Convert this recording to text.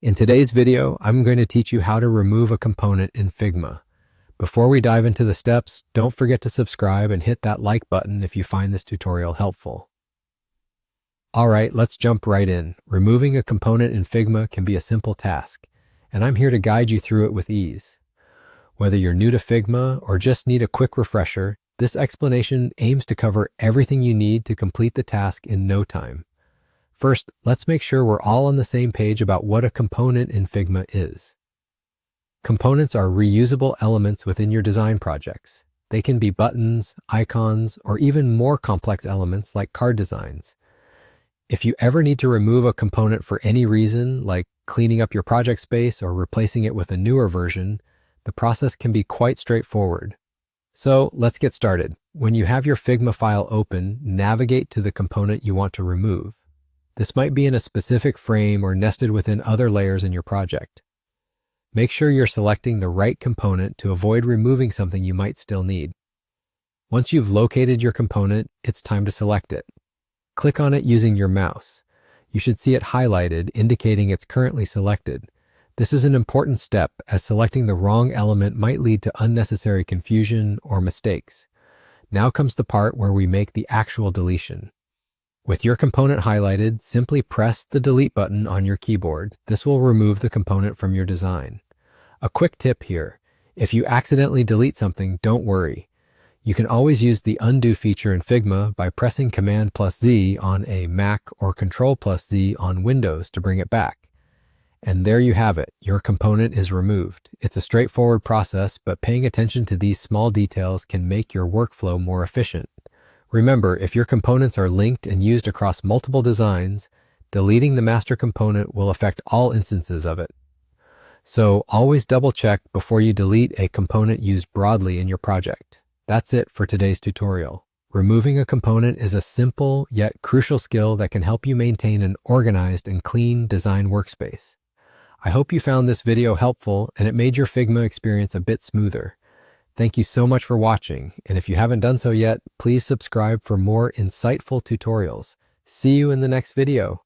In today's video, I'm going to teach you how to remove a component in Figma. Before we dive into the steps, don't forget to subscribe and hit that like button if you find this tutorial helpful. Alright, let's jump right in. Removing a component in Figma can be a simple task, and I'm here to guide you through it with ease. Whether you're new to Figma or just need a quick refresher, this explanation aims to cover everything you need to complete the task in no time. First, let's make sure we're all on the same page about what a component in Figma is. Components are reusable elements within your design projects. They can be buttons, icons, or even more complex elements like card designs. If you ever need to remove a component for any reason, like cleaning up your project space or replacing it with a newer version, the process can be quite straightforward. So let's get started. When you have your Figma file open, navigate to the component you want to remove. This might be in a specific frame or nested within other layers in your project. Make sure you're selecting the right component to avoid removing something you might still need. Once you've located your component, it's time to select it. Click on it using your mouse. You should see it highlighted, indicating it's currently selected. This is an important step, as selecting the wrong element might lead to unnecessary confusion or mistakes. Now comes the part where we make the actual deletion. With your component highlighted, simply press the delete button on your keyboard. This will remove the component from your design. A quick tip here: if you accidentally delete something, don't worry. You can always use the undo feature in Figma by pressing Command+Z on a Mac or Control+Z on Windows to bring it back. And there you have it, your component is removed. It's a straightforward process, but paying attention to these small details can make your workflow more efficient. Remember, if your components are linked and used across multiple designs, deleting the master component will affect all instances of it. So always double check before you delete a component used broadly in your project. That's it for today's tutorial. Removing a component is a simple yet crucial skill that can help you maintain an organized and clean design workspace. I hope you found this video helpful and it made your Figma experience a bit smoother. Thank you so much for watching, and if you haven't done so yet, please subscribe for more insightful tutorials. See you in the next video.